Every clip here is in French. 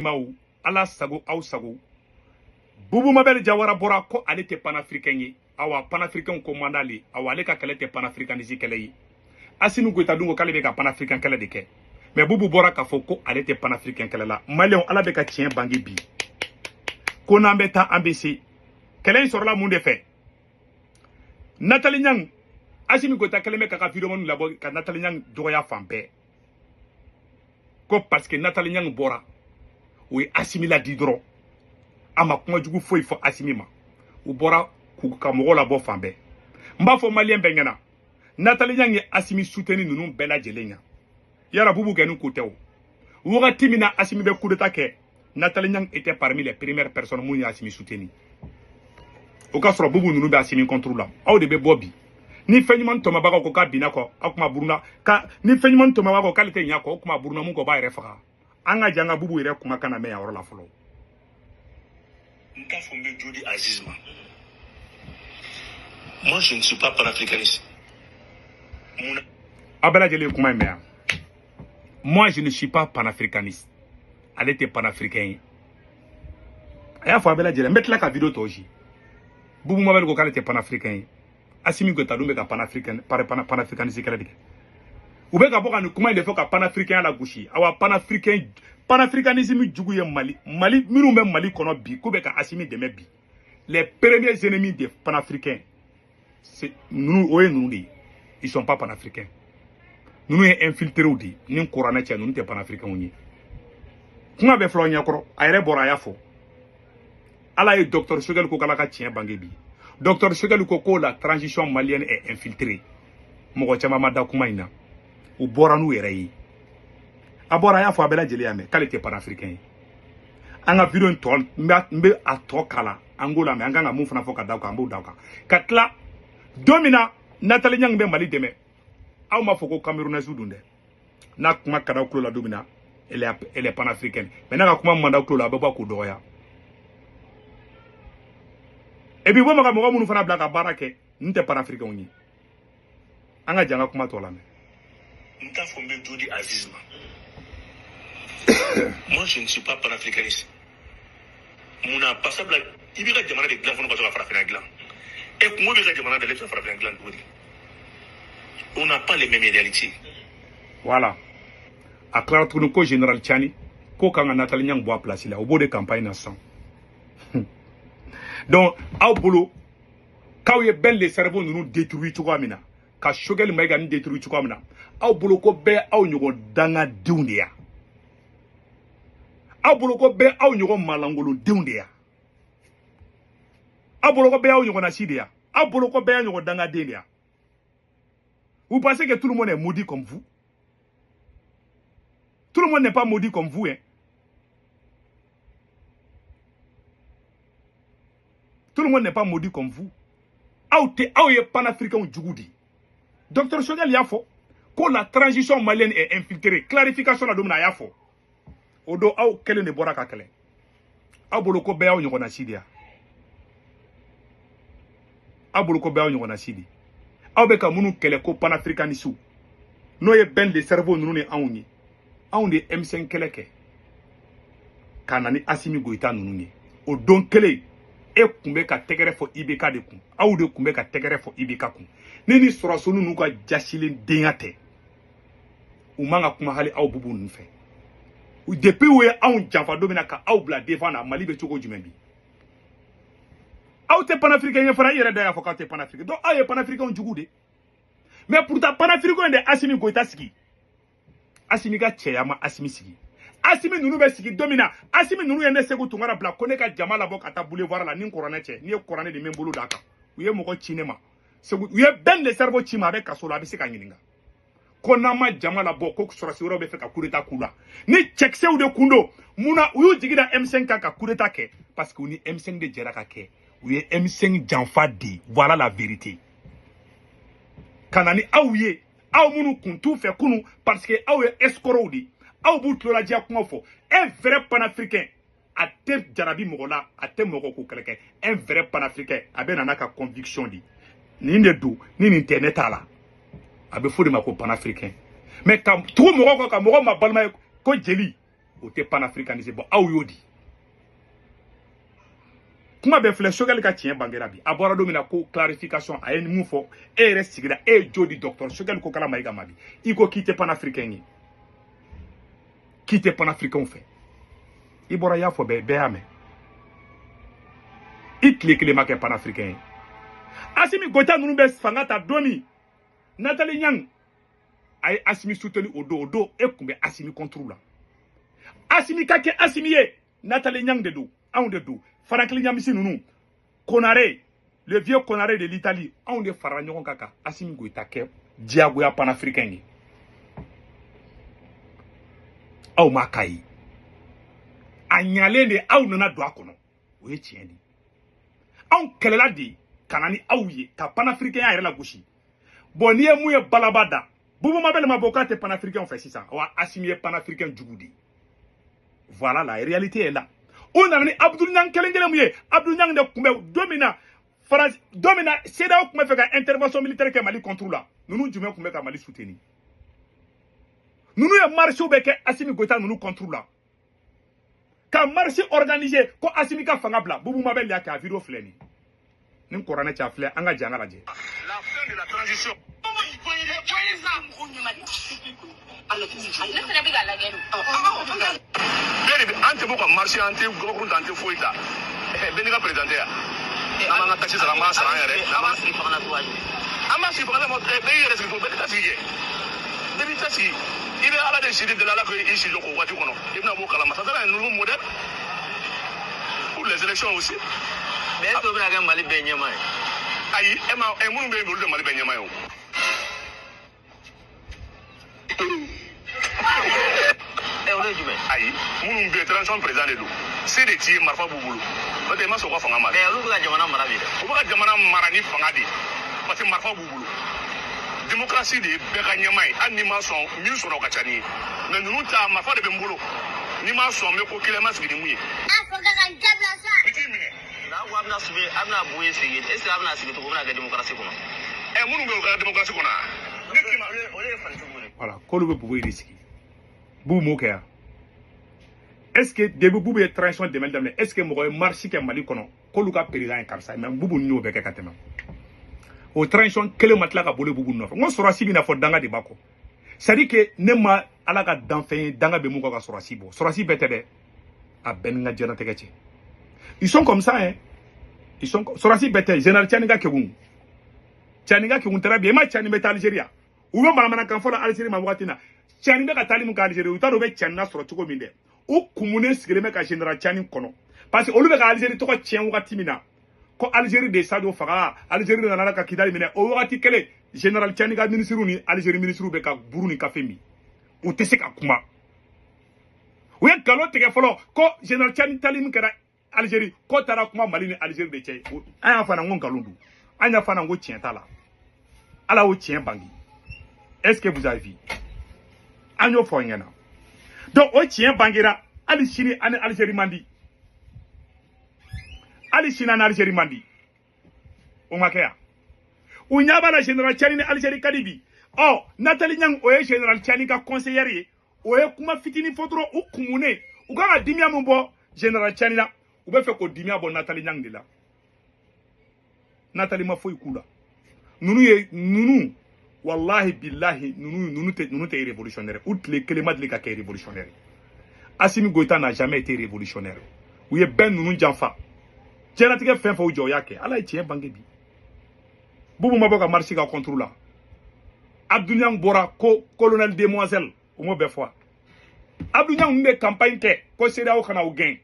Maou, ala sago au sago. Boubou Mabel Jawara Bora ko ale te panafricain awa panafricain commandali awa ale ka kele te panafricanisi kele yi. Asimi Goïta dungo kale be ka panafricain kele de ke. Mais Boubou Bora ka fo ko ale te panafricain kele la. Malion ala be ka tien bangi bi. Ko nambeta ambisi. Kele yi sorla munde fe. Nathalie Nyang Asimi Goïta kele me ka video monu labo ka Nathalie Nyang doya fambe. Ko parce que Nathalie Nyang Bora ou Asimi la didro. Ama kuma jugu foi fo Asimi ma. U bora ku ka mogo la bo fambe. Mba fo malien bengena. Nathalie Nyang ye Asimi soutenu nunu bela jelenya. Yara bubu genu kotew. Wogati mina Asimi be coup d'état ke. Nathalie Nyang était parmi les premières personnes mou Asimi soutenu. O ka soro bubu nunu be Asimi contrôle. Aw de be bobi. Ni fenyman to mabaga ko ka binako akuma buruna ka ni fenyman to mabaga ko kalite nyako akuma buruna mun ko ba yere faga. Anga janga bubu yere kuma kana me ya woro la folo. Moi, je ne suis pas panafricaniste. Moi, je ne suis pas panafricaniste. Elle était panafricaine. Il faut mettre la vidéo toji. Boubou Mabel ko était panafricain. Asimi Goïta dumbe ka panafricaniste kala dike. Ube ka boka ni kuma ile fo ka panafricain la gauche. Awa panafricanisme jugu ye Mali. Mali minu même Mali kono bi ko be ka Asimi deme bi. Les premiers ennemis des panafricains c'est nous ils sont pas panafricains. Nous est infiltrés ou dit nous corana tia nous te panafricains oni. Kuma be flo nyakoro ayre bora ya fo. Ala e docteur Choguel ko kala ka tien bangebi. Docteur Choguel ko la transition malienne est infiltrée. Mogo chama mada kuma ina. U bora nu yere yi. Abora ya fo abela jeli ame kale te panafricain. Anga video ntol mbe atokala Angola me anga mu fana fo ka dawka mbu dawka. Katla domina Nathalie Nyang be Mali deme. Aw ma fo ko Camerounaise dunde. Na kuma kada kulo la domina elle est panafricaine. Mais na kuma manda kulo la baba ko doya. Et puis boma ka mo munu fana blaka barake nte panafricain ni. Anga janga kuma to la me. Nta fo mbe jodi azizma. Moi, je ne suis pas panafricaniste. Mon passable, il y a des gens qui ont fait un gland. Et moi, je demande de faire un gland. On n'a pas les mêmes réalités. Voilà. À clair, tout le général Tchani, quand Nathalie Nyang boit place là, au bout de campagne naissant. Donc, au boulot, quand il y a bel les cerveaux nous détruisent tout comme ça, quand Choguel m'a gagné détruit tout comme ça, au boulot, ko be au niveau danga dunia. Aboloko be aw nyogo malangolo deunde ya. Aboloko be aw nyogo naside ya. Aboloko be aw nyogo danga dende ya. Vous pensez que tout le monde est maudit comme vous? Tout le monde n'est pas maudit comme vous, hein? Tout le monde n'est pas maudit comme vous. Aw ye panafricain djugudi. Docteur Choguel yafo. Quand la transition malienne est infiltrée, clarification la domina yafo. Odo aw kele ne bora ka kele. Aw boloko be aw nyogona sidia. Aw boloko be aw nyogona sidi. Aw be ka munu kele ko panafricanisu. No ye ben de cerveau nunu ne awni. Awni M5 kele ke. Kanani Asimi Goïta nunu ne. O don kele e kumbe ka tegere fo IBK de kun. Aw de kumbe ka tegere fo IBK kun. Nini sorasonu nu ka jasilin dengate. Umanga kuma hali aw bubu nfe. Depuis où est un janfa domina ka aw bla devant na Mali be chogo jumembi. Aw te panafricain fera yere da ya fo ka te panafricain. Donc aw ye panafricain jugude. Mais pourtant panafricain de Asimi Goïta sigi. Asimi ga cheyama Asimi sigi. Asimi nunu be sigi domina. Asimi nunu yende segu tungara bla kone ka jama la bok ata boulevard la nin corona che. Ni corona de membolo daka. Uye moko chinema. Segu uye ben le cerveau chima avec kasola be sika ngininga. Konama jama la boko sorasi woro be fe ka kureta kula ni checkse ou de kundo muna uyu jigida M5 ka kureta ke parce que ni M5 de jera ka ke uye M5 janfa di voilà la vérité kanani awye aw munu kuntu fe kunu parce que awye escroc di aw bu tola dia kuma fo un vrai panafricain a te jarabi mogola a te mogo ko keleke un vrai panafricain abena naka conviction di ni ndedu ni internet ala abe fodi mako panafricain mais quand tout mogo ka mogo ma balma ko jeli o tɛ panafricanisme bon aw y'o di kuma bɛ filɛ Choguel ka tiɲɛ bangera bi a bɔra don min na ko clarification a ye mun fɔ e yɛrɛ sigira e ye jo di docteur Choguel ko kala Mayiga ma bi i ko k'i tɛ panafricain ye k'i tɛ panafricain fɛ i bɔra y'a fɔ bɛɛ y'a mɛn i tile kelen ma kɛ panafricain ye Assimi Goïta ninnu bɛ fanga ta don min Nathalie Niang a ye Assimi soutenu o don e tun bɛ Assimi contre la Assimi ka kɛ Assimi ye Nathalie Niang de don anw de don Farakli Nyamisi ninnu Konaré le vieux Konaré de l'Italie anw de farala ɲɔgɔn kan ka Assimi Goïta kɛ diyagoya panafricain ye aw ma k'a ye a ɲalen de aw nana don a kɔnɔ o ye tiɲɛ de anw kɛlɛla de ka na ni aw ye ka panafricain yɛrɛ la gosi bon n'i ye mun ye balaba da Boubou Mabel ma bɔ k'a tɛ panafricain fɛ sisan wa Assimi ye panafricain jugu de voilà la réalité est là o nana ni Abdou Niang kelen mun ye Abdou Niang de tun bɛ don min na France don min na CEDEAO tun bɛ fɛ ka intervention militaire kɛ Mali contre la ninnu jumɛn tun bɛ ka Mali soutenir ninnu ye marche bɛ kɛ Assimi Goïta ninnu contre la ka marche organiser ko Assimi ka fanga bila Boubou Mabel y'a kɛ a vidéo filɛ nin nin kuranɛ cɛ a filɛ an ka jɛ an ka lajɛ la fin de la transition ante mo ka marché ante gokuru ante foita beni ka présenté ya amanga taxi sala ma sala yare amasi fana tuwaji amasi fana mo be yere se ko be taxi ye be taxi ibe ala de shidi de la ko ishi joko wati kono ibna mo kala masa dara nouveau modèle pour les élections aussi mais to bra ga mali be nyama ayi e ma e munu be be mali be nyama yo ayi minnu bɛ transition président de don se de t'i ye marifa b'u bolo n'o tɛ i ma sɔn u ka fanga ma. mais olu bɛ ka jamana mara bi dɛ. u bɛ ka jamana mara ni fanga de ye parce que marifa b'u bolo démocratie de ye bɛɛ ka ɲɛma ye hali n'i ma sɔn min sɔrɔ o ka ca ni ye mais ninnu ta marifa de bɛ n bolo n'i ma sɔn n bɛ ko kelen ma sigi ni mun ye. a fɔ ka n dabila sa. i t'i minɛ. n'a ko a bɛna sigi a bɛna bon ye sigi est ce que a bɛna sigi cogo bɛna kɛ démocratie kɔnɔ. ɛ minnu bɛ o ka démocratie kɔnɔ wa. ne k'i ma o ye fanitigiw de. voilà k'olu bɛ bugu de sigi bugu m'o kɛ yan. est ce que depuis Boubou ye transition dɛmɛ daminɛ est ce que mɔgɔ ye marche kɛ Mali kɔnɔ k'olu ka président ye karisa mais Boubou ni y'o bɛɛ kɛ ka tɛmɛ o transition kelen ma tila ka bolo Boubou nɔfɛ n ko sɔrɔsi bɛna fɔ danga de b'a kɔ c'est à dire que ne ma ala ka danfɛn ye danga bɛ mun kɔ ka sɔrɔsi bɔ sɔrɔsi bɛɛ tɛ dɛ a bɛɛ ni n ka diɲɛlatigɛ cɛ ils sont comme ça hein ils sont sɔrɔsi bɛɛ tɛ général Tiani ka kɛgun Tiani ka kɛgun très bien i ma Tiani bɛ taa Algérie u bɛ manamanakan fɔ la Algérie ma wagati na Tiani bɛ ka taali mun kɛ Algérie u t'a dɔn u bɛ Tiani na sɔrɔ cogo min dɛ o kumunen sigilen bɛ ka général Tiani kɔnɔ parce que olu bɛ ka Algérie tɔgɔ tiɲɛ wagati min na ko Algérie de Sadio faga Algérie nana ka Kidali minɛ o wagati kelen général Tiani ka ministre ni Algérie ministre bɛ ka buru ni café min u tɛ se ka kuma u ye nkalon tigɛ fɔlɔ ko général Tiani tali min kɛra Algérie ko taara kuma Mali ni Algérie de cɛ an y'a fɔ n ko nkalon don an y'a fɔ n ko tiɲɛ t'a la ala y'o tiɲɛ bangi est-ce que vous avez vu an y'o fɔ n ɲɛna donc o tiɲɛ bangera hali sini ani Algérie man di hali sini ani Algérie man di o ma kɛ yan u ɲɛ b'a la général Tiani ni Algérie ka di bi ɔ Nathalie Niang o ye général Tiani ka conseillère ye o ye kuma fitinin fɔ dɔrɔn u kumunen u kan ka dimiya min bɔ général Tiani la u bɛ fɛ k'o dimiya bɔ Nathalie Niang de la Nathalie ma foyi k'u la ninnu wallahi billahi ninnu tɛ révolutionnaire u tile kelen ma deli ka kɛ révolutionnaire Assimi Goïta n'a jamais été révolutionnaire u ye bɛɛ ninnu janfa diɲɛlatigɛ fɛn fɛn u jɔ o y'a kɛ ala ye tiɲɛ bange bi Boubou ma bɔ ka marche ka contre la Abdou Niang bɔra ko colonel demoiselle o m'o bɛɛ fɔ Abdou Niang ninnu de campagne kɛ ko CEDEAO kana u gɛn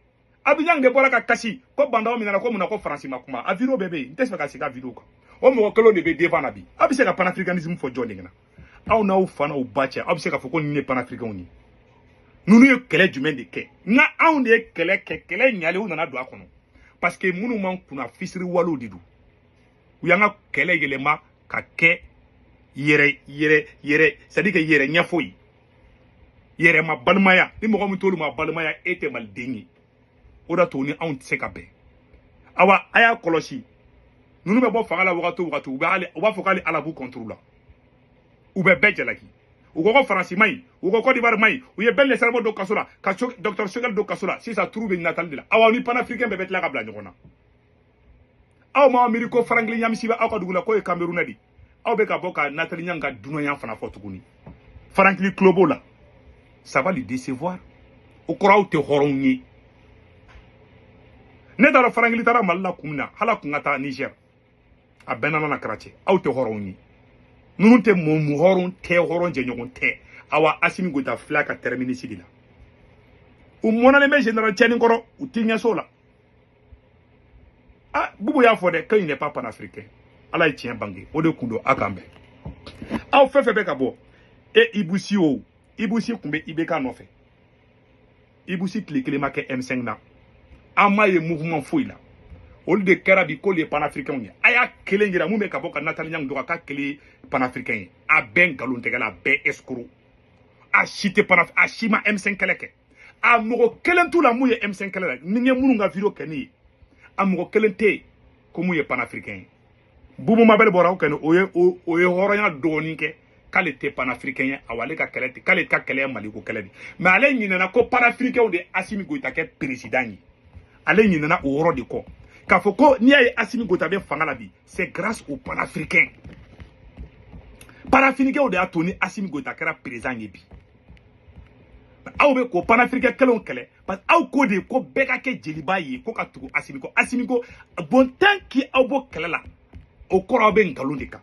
Abdou Niang de bɔra ka kasi ko bandaw min nana ko mun na ko Faransi ma kuma a vidéo bɛɛ bɛ yen n tɛ se ka segin a vidéo kan o mɔgɔ kelen de bɛ devant na bi a bɛ se ka panafricanisme fɔ jɔn de ɲɛna aw n'aw fa n'aw ba cɛ aw bɛ se k'a fɔ ko nin ye panafricains ye ninnu ye kɛlɛ jumɛn de kɛ nka anw de ye kɛlɛ kɛ kɛlɛ ɲalen u nana don a kɔnɔ parce que minnu man kunna fisiri walew de don u y'an ka kɛlɛ yɛlɛma ka kɛ yɛrɛ c'est à dire que yɛrɛ ɲɛfɔ ye yɛrɛma balimaya ni mɔgɔ min t'olu ma balimaya e tɛ maliden ye o de to ni anw tɛ se ka bɛn awa a y'a kɔlɔsi ninnu bɛ bɔ fanga la wagati o wagati u b'a fɔ k'ale ala b'u contre la u bɛ bɛɛ jalaki u ko faransi mayi u ko Côte d'Ivoire mayi u ye belle serbo do kasola ka docteur Choguel do kasola si ça trouve Nathalie de la awa ni panafricain bebe tla ka bla nyona aw ma Americo franglin yamsi ba aw ka dugula ko e Cameroun di aw be ka boka Nathalie nyanga dunoya fana fotuguni Franklin Klobo là ça va lui décevoir o koraw te horonyi ne dara Franklin tara malla kumna hala kungata Niger a benana na krache aw te horonyi nunu te mo horon te horon je nyogon te awa Assimi Goïta flaka terminer sidila o mona le me général Tchani Koro o tinya sola ah bubu ya fode quand il n'est pas panafricain ala tient bangé o de kundo akambe aw fefe be ka bo e ibusi o ibusi kumbe ibeka no fe ibusi kle make M5 na amaye mouvement foila au lieu de kerabi ko les panafricains ni aya kelengira mu me ka bo ka Nathalie Nyang do ka kele panafricain a ben galon tegala be escroc a chité panaf a chima M5 keleke a mogo kelen tout la mu ye M5 keleke ni munu nga video keni amugo kelente ko mu ye panafricain bubu mabel bora ko ken oye horonya doninke kale te panafricain awale ka kelete kale ka kele mali ko keledi mais ale nyina ko panafricain de Assimi Goïta ke président yi ale nyina o horo de ko ka foko ni ay Assimi Goïta be fangala bi c'est grâce aux panafricains panafricain de atoni Assimi Goïta kera président yi bi aw be ko panafricain kelon kele parce aw ko de ko beka ke jeliba yi ko ka tugu Assimi ko bon tant ki aw bo kelela o kora be ngalundika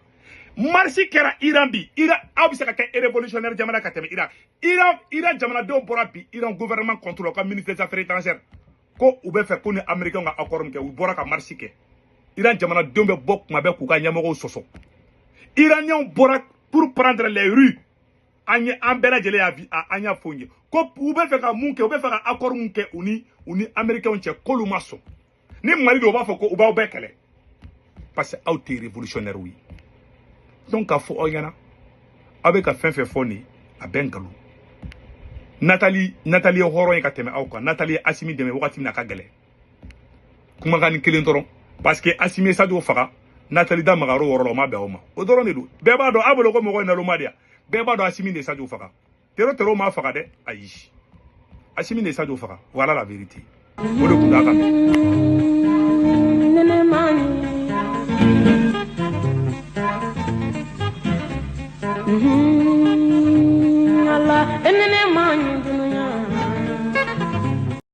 marsi kera Iran bi Iran aw bi se ka ke révolutionnaire jamana ka teme Iran jamana do bora bi Iran gouvernement contrôle ka ministre des affaires étrangères ko u be fe ko ni américain nga accord ke u bora ka marsi ke Iran jamana do be bok ma be ku ka nyamo soso Iraniens bora pour prendre les rues anye ambela jele ya vi anya fonye ko ube feka munke ube feka accord munke uni américain onche kolumaso ni mali do ba foko uba obekele parce que auto révolutionnaire oui donc a fo oyana avec a fin foni a bengalu Nathalie horon ka teme aw ko Nathalie Assimi deme wakati na ka gele kuma gani kelen toron parce que Assimi sa do faka Nathalie da magaro worolo ma be o ma o doron du be ba do abolo ko mo ko na lo madia beba do Assimi ne Sadio Faka tero ma faka de ayi Assimi ne Sadio Faka voilà la vérité o de kunda ka